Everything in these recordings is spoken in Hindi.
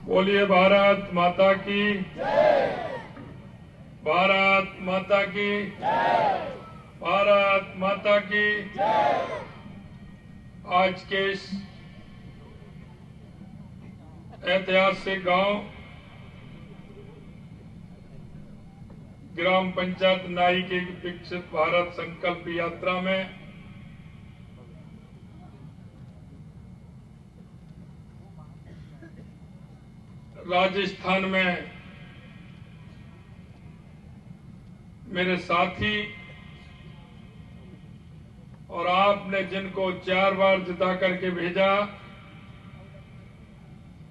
बोलिए भारत माता की भारत माता की भारत माता की। आज के इस ऐतिहासिक गांव ग्राम पंचायत नाई की विकसित भारत संकल्प यात्रा में राजस्थान में मेरे साथी और आपने जिनको 4 बार जिता करके भेजा,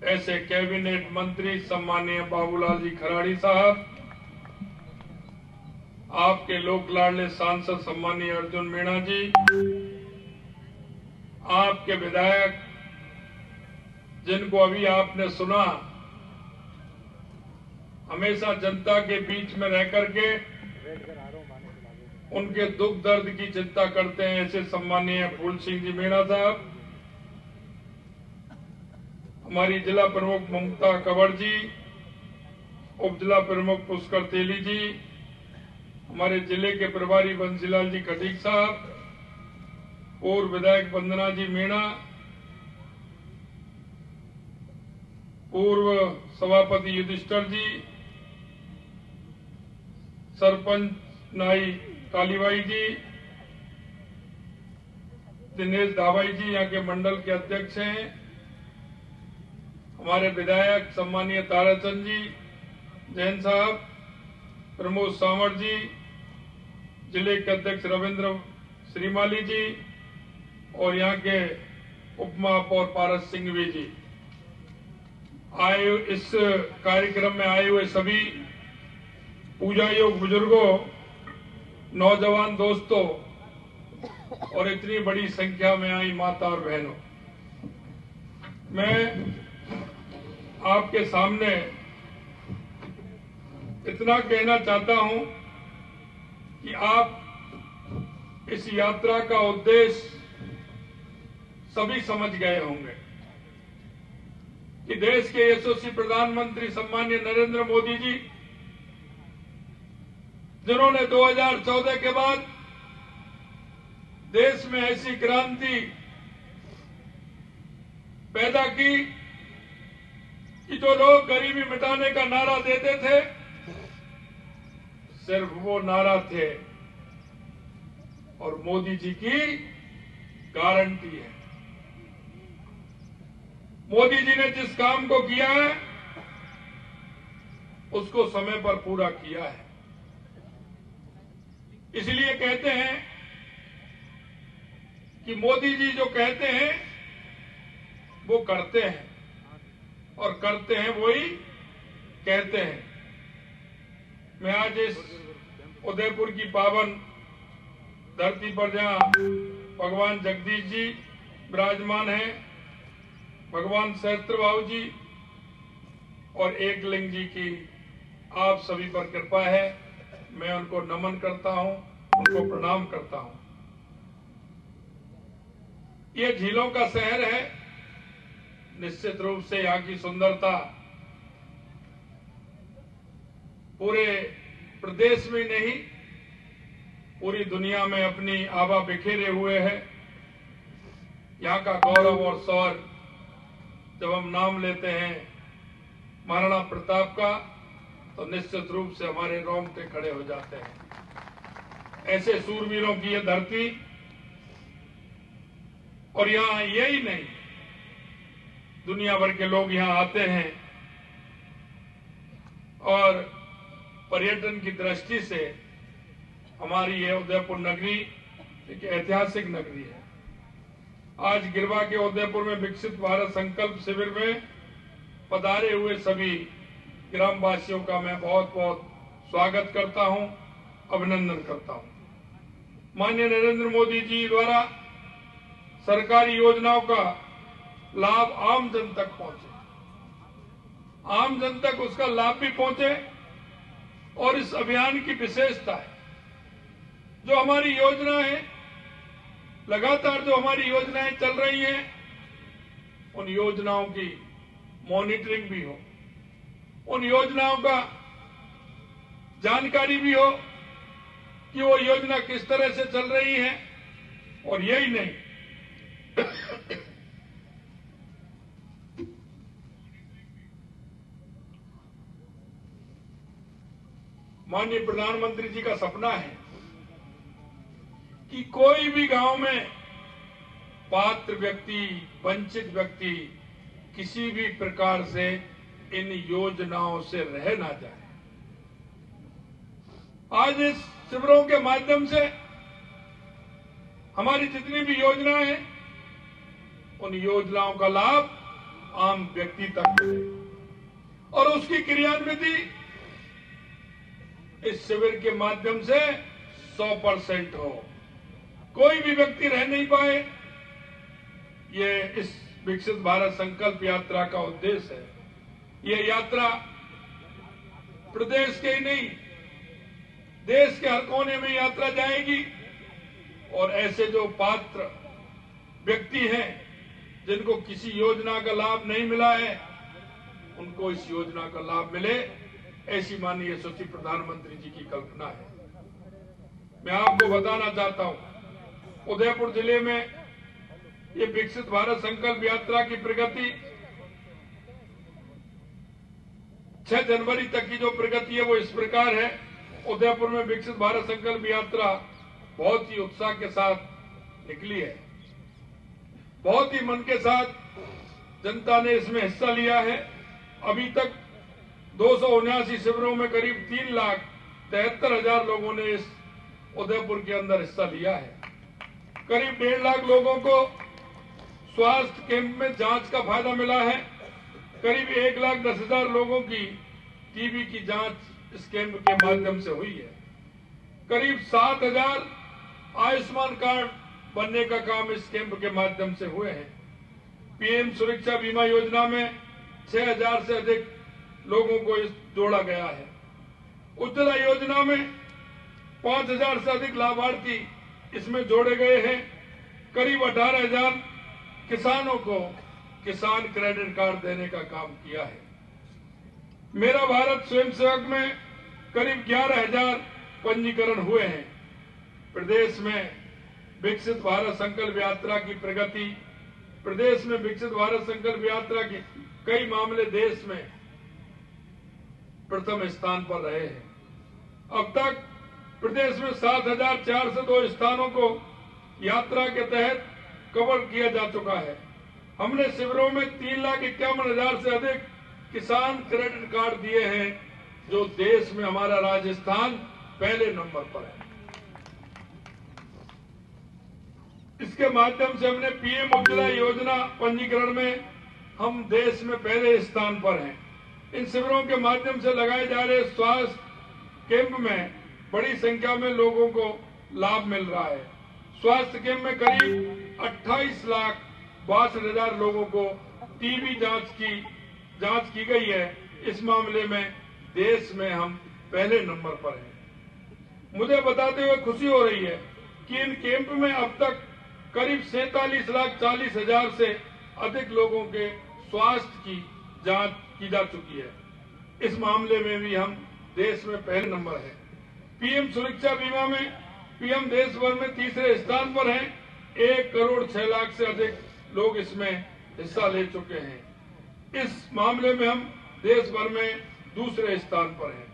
ऐसे कैबिनेट मंत्री सम्माननीय बाबूलाल जी खराड़ी साहब, आपके लोक लाडले सांसद सम्माननीय अर्जुन मीणा जी, आपके विधायक जिनको अभी आपने सुना, हमेशा जनता के बीच में रह करके उनके दुख दर्द की चिंता करते हैं, ऐसे सम्माननीय फूल सिंह जी मीणा साहब, हमारी जिला प्रमुख ममता कंवर जी, उप जिला प्रमुख पुष्कर तेली जी, हमारे जिले के प्रभारी बंसीलाल जी खटीक साहब, पूर्व विधायक वंदना जी मीणा, पूर्व सभापति युधिष्ठर जी, सरपंच नाई कालीबाई जी, दिनेश धाबाई जी यहाँ के मंडल के अध्यक्ष हैं, हमारे विधायक सम्मानीय ताराचंद जी जैन साहब, प्रमोद सावंत जी, जिले के अध्यक्ष रविंद्र श्रीमाली जी और यहाँ के उप महापौर पारस सिंघवी जी, आए इस कार्यक्रम में आए हुए सभी पूजा योग बुजुर्गों, नौजवान दोस्तों और इतनी बड़ी संख्या में आई माता और बहनों, मैं आपके सामने इतना कहना चाहता हूं कि आप इस यात्रा का उद्देश्य सभी समझ गए होंगे कि देश के यशस्वी प्रधानमंत्री सम्माननीय नरेंद्र मोदी जी, जिन्होंने 2014 के बाद देश में ऐसी क्रांति पैदा की कि जो लोग गरीबी मिटाने का नारा देते थे, सिर्फ वो नारा थे और मोदी जी की गारंटी है। मोदी जी ने जिस काम को किया है उसको समय पर पूरा किया है। इसलिए कहते हैं कि मोदी जी जो कहते हैं वो करते हैं और करते हैं वही कहते हैं। मैं आज इस उदयपुर की पावन धरती पर जहां भगवान जगदीश जी विराजमान हैं, भगवान सहस्त्रबाहु जी और एकलिंग जी की आप सभी पर कृपा है, मैं उनको नमन करता हूं, उनको प्रणाम करता हूं। ये झीलों का शहर है, निश्चित रूप से यहाँ की सुंदरता पूरे प्रदेश में नहीं पूरी दुनिया में अपनी आभा बिखेरे हुए है। यहाँ का गौरव और शौर्य, जब हम नाम लेते हैं महाराणा प्रताप का, तो निश्चित रूप से हमारे रोंगटे खड़े हो जाते हैं। ऐसे सूरवीरों की ये धरती, और यहाँ यही नहीं, दुनिया भर के लोग यहाँ आते हैं और पर्यटन की दृष्टि से हमारी ये उदयपुर नगरी एक ऐतिहासिक नगरी है। आज गिरवा के उदयपुर में विकसित भारत संकल्प शिविर में पधारे हुए सभी ग्रामवासियों का मैं बहुत बहुत स्वागत करता हूं, अभिनंदन करता हूं। माननीय नरेंद्र मोदी जी द्वारा सरकारी योजनाओं का लाभ आम जन तक पहुंचे, आम जन तक उसका लाभ भी पहुंचे। और इस अभियान की विशेषता है, जो हमारी योजनाएं लगातार जो हमारी योजनाएं चल रही हैं, उन योजनाओं की मॉनिटरिंग भी हो, उन योजनाओं का जानकारी भी हो कि वो योजना किस तरह से चल रही है। और यही नहीं, माननीय प्रधानमंत्री जी का सपना है कि कोई भी गांव में पात्र व्यक्ति, वंचित व्यक्ति किसी भी प्रकार से इन योजनाओं से रह ना जाए। आज इस शिविरों के माध्यम से हमारी जितनी भी योजनाएं हैं, उन योजनाओं का लाभ आम व्यक्ति तक मिले और उसकी क्रियान्विति इस शिविर के माध्यम से 100% हो, कोई भी व्यक्ति रह नहीं पाए। ये इस विकसित भारत संकल्प यात्रा का उद्देश्य है। ये यात्रा प्रदेश के ही नहीं, देश के हर कोने में यात्रा जाएगी और ऐसे जो पात्र व्यक्ति हैं जिनको किसी योजना का लाभ नहीं मिला है, उनको इस योजना का लाभ मिले, ऐसी माननीय यशस्वी प्रधानमंत्री जी की कल्पना है। मैं आपको बताना चाहता हूं, उदयपुर जिले में ये विकसित भारत संकल्प यात्रा की प्रगति 6 जनवरी तक की जो प्रगति है वो इस प्रकार है। उदयपुर में विकसित भारत संकल्प यात्रा बहुत ही उत्साह के साथ निकली है, बहुत ही मन के साथ जनता ने इसमें हिस्सा लिया है। अभी तक 279 शिविरों में करीब 3,73,000 लोगों ने इस उदयपुर के अंदर हिस्सा लिया है। करीब 1.5 लाख लोगों को स्वास्थ्य कैंप में जांच का फायदा मिला है। करीब 1,10,000 लोगों की टीबी की जांच इस कैंप के माध्यम से हुई है। करीब 7,000 आयुष्मान कार्ड बनने का काम इस कैंप के माध्यम से हुए हैं। पीएम सुरक्षा बीमा योजना में 6,000 से अधिक लोगों को जोड़ा गया है। उज्ज्वला योजना में 5,000 से अधिक लाभार्थी इसमें जोड़े गए हैं। करीब 18,000 किसानों को किसान क्रेडिट कार्ड देने का काम किया है। मेरा भारत स्वयंसेवक में करीब 11,000 पंजीकरण हुए हैं। प्रदेश में विकसित भारत संकल्प यात्रा की प्रगति, प्रदेश में विकसित भारत संकल्प यात्रा के कई मामले देश में प्रथम स्थान पर रहे हैं। अब तक प्रदेश में 7,402 स्थानों को यात्रा के तहत कवर किया जा चुका है। हमने शिविरों में 3,51,000 से अधिक किसान क्रेडिट कार्ड दिए हैं, जो देश में हमारा राजस्थान पहले नंबर पर है। इसके माध्यम से हमने पीएम उज्ज्वला योजना पंजीकरण में हम देश में पहले स्थान पर हैं। इन शिविरों के माध्यम से लगाए जा रहे स्वास्थ्य कैंप में बड़ी संख्या में लोगों को लाभ मिल रहा है। स्वास्थ्य कैंप में करीब 28,62,000 लोगों को टीबी जांच की गई है। इस मामले में देश में हम पहले नंबर पर हैं। मुझे बताते हुए खुशी हो रही है कि इन कैंप में अब तक करीब 47,40,000 से अधिक लोगों के स्वास्थ्य की जांच की जा चुकी है। इस मामले में भी हम देश में पहले नंबर है। पीएम सुरक्षा बीमा में पीएम देश भर में तीसरे स्थान पर हैं। 1,06,00,000 से अधिक लोग इसमें हिस्सा ले चुके हैं। इस मामले में हम देश भर में दूसरे स्थान पर हैं।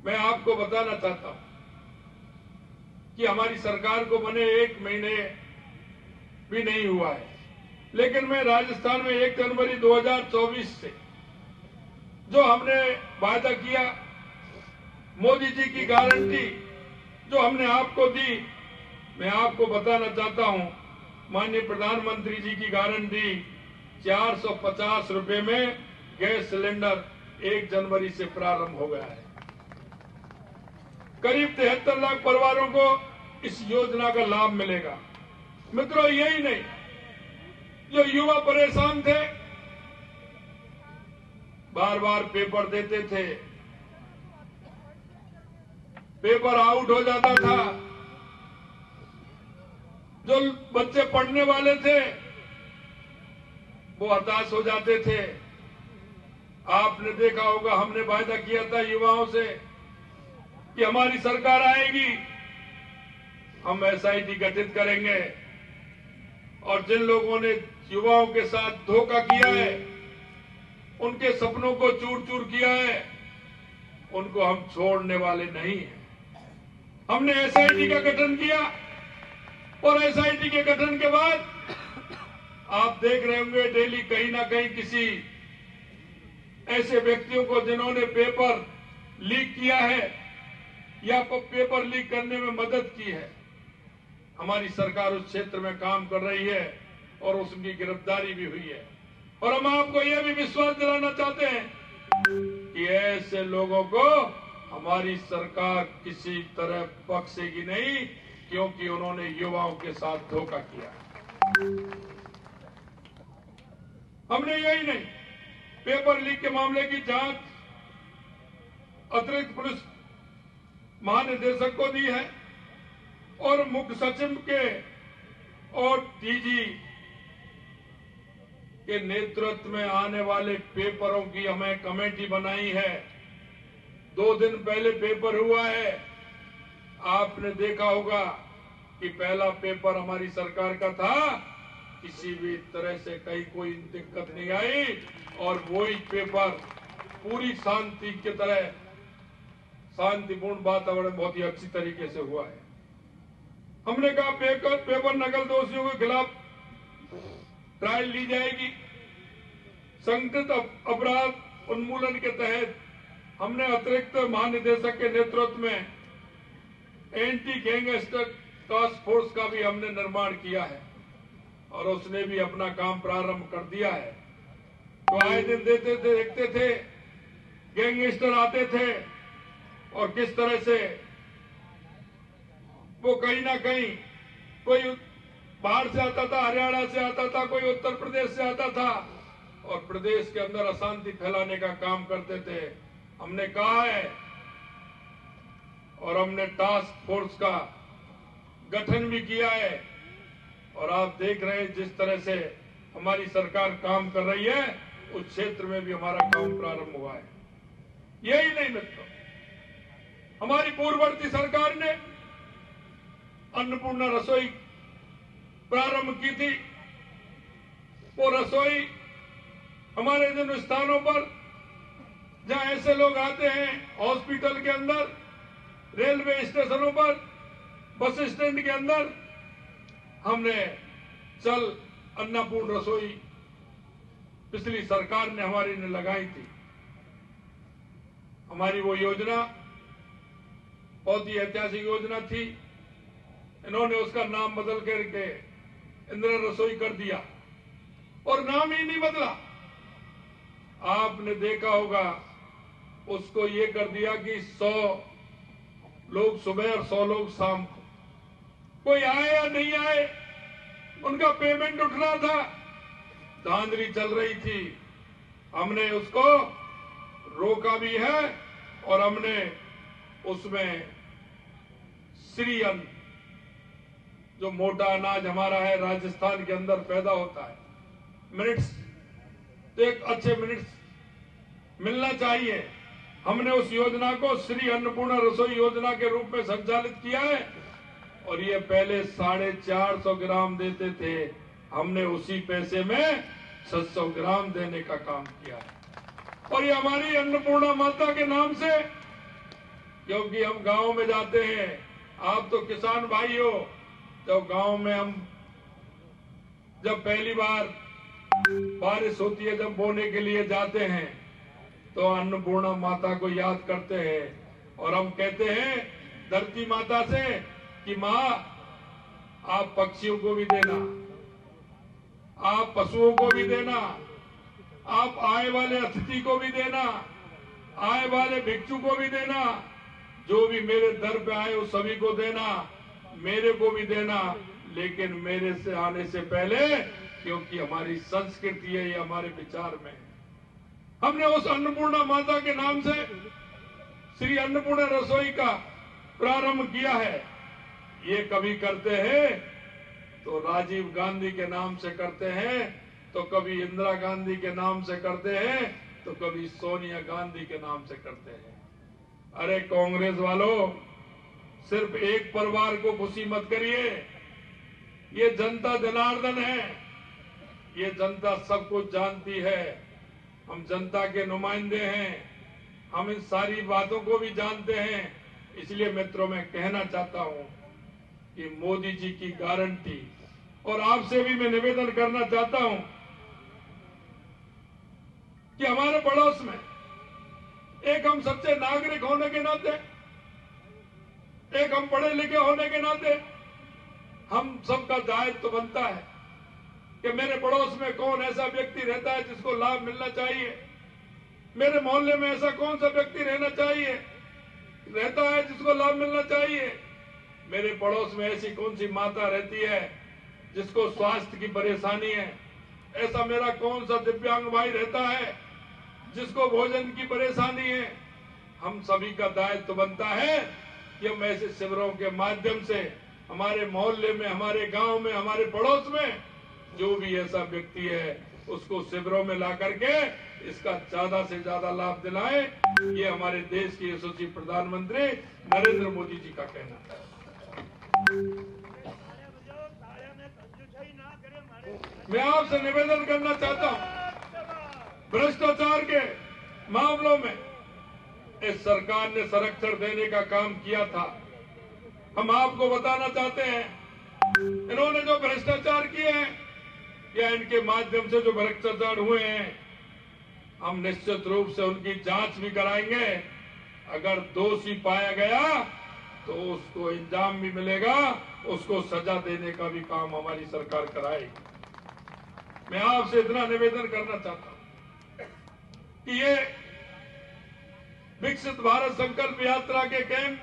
मैं आपको बताना चाहता हूं कि हमारी सरकार को बने 1 महीने भी नहीं हुआ है, लेकिन मैं राजस्थान में 1 जनवरी 2024 से जो हमने वादा किया, मोदी जी की गारंटी जो हमने आपको दी, मैं आपको बताना चाहता हूं, माननीय प्रधानमंत्री जी की गारंटी 450 रुपए में गैस सिलेंडर 1 जनवरी से प्रारंभ हो गया है। करीब 73 लाख परिवारों को इस योजना का लाभ मिलेगा। मित्रों, यही नहीं, जो युवा परेशान थे, बार बार पेपर देते थे, पेपर आउट हो जाता था, जो बच्चे पढ़ने वाले थे वो हताश हो जाते थे। आपने देखा होगा, हमने वायदा किया था युवाओं से कि हमारी सरकार आएगी, हम एसआईटी गठित करेंगे, और जिन लोगों ने युवाओं के साथ धोखा किया है, उनके सपनों को चूर चूर किया है, उनको हम छोड़ने वाले नहीं हैं। हमने एसआईटी का गठन किया, और एसआईटी के गठन के बाद आप देख रहे होंगे डेली कहीं ना कहीं किसी ऐसे व्यक्तियों को जिन्होंने पेपर लीक किया है या पेपर लीक करने में मदद की है, हमारी सरकार उस क्षेत्र में काम कर रही है और उसकी गिरफ्तारी भी हुई है। और हम आपको यह भी विश्वास दिलाना चाहते हैं कि ऐसे लोगों को हमारी सरकार किसी तरह बख्शेगी नहीं, क्योंकि उन्होंने युवाओं के साथ धोखा किया। हमने यही नहीं, पेपर लीक के मामले की जांच अतिरिक्त पुलिस महानिदेशक को दी है, और मुख्य सचिव के और डीजी के नेतृत्व में आने वाले पेपरों की हमें कमेटी बनाई है। 2 दिन पहले पेपर हुआ है। आपने देखा होगा कि पहला पेपर हमारी सरकार का था, किसी भी तरह से कहीं कोई दिक्कत नहीं आई, और वही पेपर पूरी शांति की तरह शांतिपूर्ण वातावरण बहुत ही अच्छी तरीके से हुआ है। हमने कहा पेपर नकल दोषियों के खिलाफ ट्रायल ली जाएगी। संगठित अपराध उन्मूलन के तहत हमने अतिरिक्त महानिदेशक के नेतृत्व में एंटी गैंगस्टर टास्क फोर्स का भी हमने निर्माण किया है, और उसने भी अपना काम प्रारंभ कर दिया है। तो आए दिन देखते थे गैंगस्टर आते थे, और किस तरह से वो कहीं ना कहीं कोई बाहर से आता था, हरियाणा से आता था, कोई उत्तर प्रदेश से आता था, और प्रदेश के अंदर अशांति फैलाने का काम करते थे। हमने कहा है, और हमने टास्क फोर्स का गठन भी किया है, और आप देख रहे हैं जिस तरह से हमारी सरकार काम कर रही है, उस क्षेत्र में भी हमारा काम प्रारंभ हुआ है। यही नहीं मित्रों, हमारी पूर्ववर्ती सरकार ने अन्नपूर्णा रसोई प्रारंभ की थी। वो रसोई हमारे जिन स्थानों पर जहां ऐसे लोग आते हैं, हॉस्पिटल के अंदर, रेलवे स्टेशनों पर, बस स्टैंड के अंदर, हमने चल अन्नपूर्ण रसोई पिछली सरकार ने हमारी ने लगाई थी। हमारी वो योजना बहुत ही ऐतिहासिक योजना थी। इन्होंने उसका नाम बदल करके इंदिरा रसोई कर दिया, और नाम ही नहीं बदला। आपने देखा होगा, उसको ये कर दिया कि 100 लोग सुबह और 100 लोग शाम को, कोई आए या नहीं आए, उनका पेमेंट उठ रहा था, धांधली चल रही थी। हमने उसको रोका भी है, और हमने उसमें श्री अन्न, जो मोटा अनाज हमारा है, राजस्थान के अंदर पैदा होता है, मिनट्स, तो एक अच्छे मिनट्स मिलना चाहिए। हमने उस योजना को श्री अन्नपूर्णा रसोई योजना के रूप में संचालित किया है, और ये पहले 450 ग्राम देते थे, हमने उसी पैसे में 600 ग्राम देने का काम किया है। और ये हमारी अन्नपूर्णा माता के नाम से, क्योंकि हम गांव में जाते हैं, आप तो किसान भाई हो, जब गांव में हम जब पहली बार बारिश होती है, जब बोने के लिए जाते हैं, तो अन्नपूर्णा माता को याद करते हैं, और हम कहते हैं धरती माता से कि माँ, आप पक्षियों को भी देना, आप पशुओं को भी देना, आप आए वाले अतिथि को भी देना, आए वाले भिक्षु को भी देना, जो भी मेरे दर पे आए उस सभी को देना, मेरे को भी देना, लेकिन मेरे से आने से पहले, क्योंकि हमारी संस्कृति है, ये हमारे विचार में। हमने उस अन्नपूर्णा माता के नाम से श्री अन्नपूर्णा रसोई का प्रारंभ किया है। ये कभी करते हैं तो राजीव गांधी के नाम से करते हैं, तो कभी इंदिरा गांधी के नाम से करते हैं तो कभी सोनिया गांधी के नाम से करते हैं। अरे कांग्रेस वालों, सिर्फ एक परिवार को खुशी मत करिए। ये जनता जनार्दन है, ये जनता सब कुछ जानती है। हम जनता के नुमाइंदे हैं, हम इन सारी बातों को भी जानते हैं। इसलिए मित्रों, मैं कहना चाहता हूं कि मोदी जी की गारंटी, और आपसे भी मैं निवेदन करना चाहता हूं कि हमारे पड़ोस में एक हम सच्चे नागरिक होने के नाते, एक हम पढ़े लिखे होने के नाते, हम सबका दायित्व तो बनता है कि मेरे पड़ोस में कौन ऐसा व्यक्ति रहता है जिसको लाभ मिलना चाहिए, मेरे मोहल्ले में ऐसा कौन सा व्यक्ति रहता है जिसको लाभ मिलना चाहिए, मेरे पड़ोस में ऐसी कौन सी माता रहती है जिसको स्वास्थ्य की परेशानी है, ऐसा मेरा कौन सा दिव्यांग भाई रहता है जिसको भोजन की परेशानी है। हम सभी का दायित्व बनता है कि हम ऐसे शिविरों के माध्यम से हमारे मोहल्ले में, हमारे गांव में, हमारे पड़ोस में जो भी ऐसा व्यक्ति है उसको शिविरों में ला करके इसका ज्यादा से ज्यादा लाभ दिलाएं। ये हमारे देश के यशस्वी प्रधानमंत्री नरेंद्र मोदी जी का कहना है। मैं आपसे निवेदन करना चाहता हूं, भ्रष्टाचार के मामलों में इस सरकार ने संरक्षण देने का काम किया था। हम आपको बताना चाहते हैं, इन्होंने जो भ्रष्टाचार किए हैं या इनके माध्यम से जो भ्रष्टाचार हुए हैं, हम निश्चित रूप से उनकी जांच भी कराएंगे। अगर दोषी पाया गया तो उसको इंजाम भी मिलेगा, उसको सजा देने का भी काम हमारी सरकार कराएगी। मैं आपसे इतना निवेदन करना चाहता हूं कि ये विकसित भारत संकल्प यात्रा के कैंप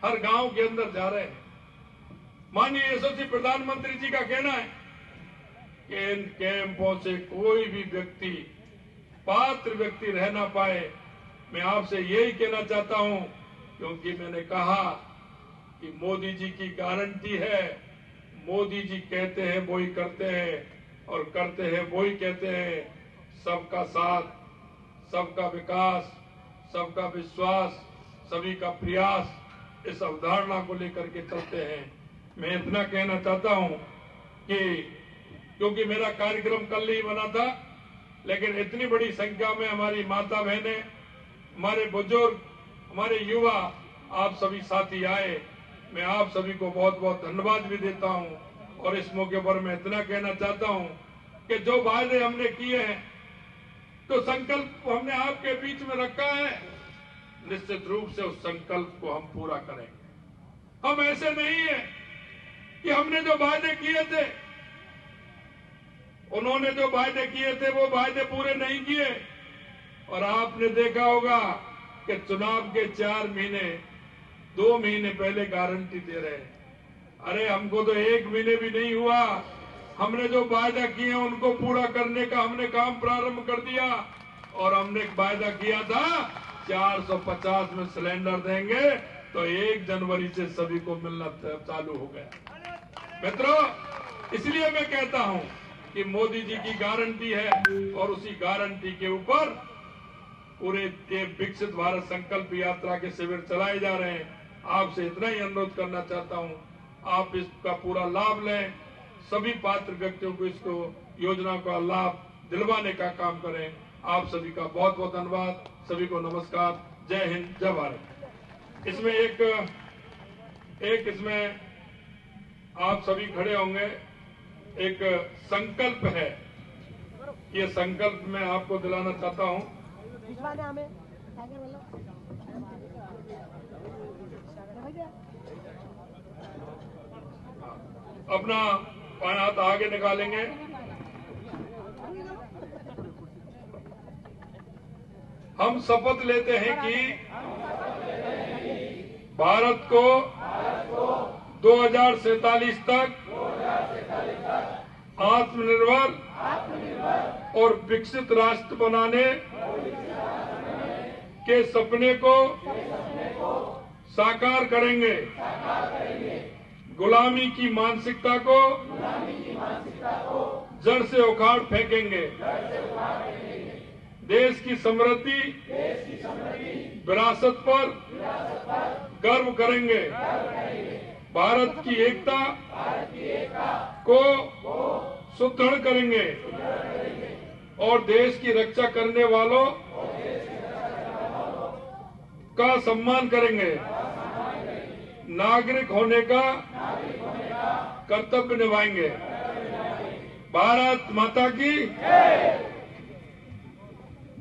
हर गांव के अंदर जा रहे हैं। माननीय यशस्वी प्रधानमंत्री जी का कहना है कि इन कैंपों से कोई भी व्यक्ति, पात्र व्यक्ति रह ना पाए। मैं आपसे यही कहना चाहता हूं, क्योंकि मैंने कहा कि मोदी जी की गारंटी है। मोदी जी कहते हैं वो ही करते हैं और करते हैं वो ही कहते हैं। सबका साथ, सबका विकास, सबका विश्वास, सभी का प्रयास, इस अवधारणा को लेकर के चलते हैं। मैं इतना कहना चाहता हूं कि क्योंकि मेरा कार्यक्रम कल ही बना था, लेकिन इतनी बड़ी संख्या में हमारी माता बहनें, हमारे बुजुर्ग, हमारे युवा, आप सभी साथी आए। मैं आप सभी को बहुत बहुत धन्यवाद भी देता हूं। और इस मौके पर मैं इतना कहना चाहता हूं कि जो वायदे हमने किए हैं, तो संकल्प हमने आपके बीच में रखा है, निश्चित रूप से उस संकल्प को हम पूरा करेंगे। हम ऐसे नहीं है कि हमने जो वायदे किए थे, उन्होंने जो वायदे किए थे वो वायदे पूरे नहीं किए। और आपने देखा होगा कि चुनाव के 4 महीने, 2 महीने पहले गारंटी दे रहे हैं। अरे हमको तो 1 महीने भी नहीं हुआ, हमने जो वायदा किए उनको पूरा करने का हमने काम प्रारंभ कर दिया। और हमने वायदा किया था 450 में सिलेंडर देंगे, तो 1 जनवरी से सभी को मिलना चालू हो गया। मित्रों, इसलिए मैं कहता हूं कि मोदी जी की गारंटी है और उसी गारंटी के ऊपर पूरे विकसित भारत संकल्प यात्रा के शिविर चलाए जा रहे हैं। आपसे इतना ही अनुरोध करना चाहता हूं, आप इसका पूरा लाभ लें, सभी पात्र व्यक्तियों को इसको योजना का लाभ दिलवाने का काम करें। आप सभी का बहुत बहुत धन्यवाद। सभी को नमस्कार। जय हिंद, जय भारत। इसमें एक इसमें आप सभी खड़े होंगे, एक संकल्प है। ये संकल्प मैं आपको दिलाना चाहता हूं। अपना बायां हाथ आगे निकालेंगे। हम शपथ लेते हैं कि भारत को 2047 तक आत्मनिर्भर और विकसित राष्ट्र बनाने के सपने को साकार करेंगे। गुलामी की मानसिकता को जड़ से उखाड़ फेंकेंगे। देश की समृद्धि विरासत पर गर्व करेंगे। भारत की एकता को सुदृढ़ करेंगे और देश की रक्षा करने वालों का सम्मान करेंगे। नागरिक होने का कर्तव्य निभाएंगे। भारत माता की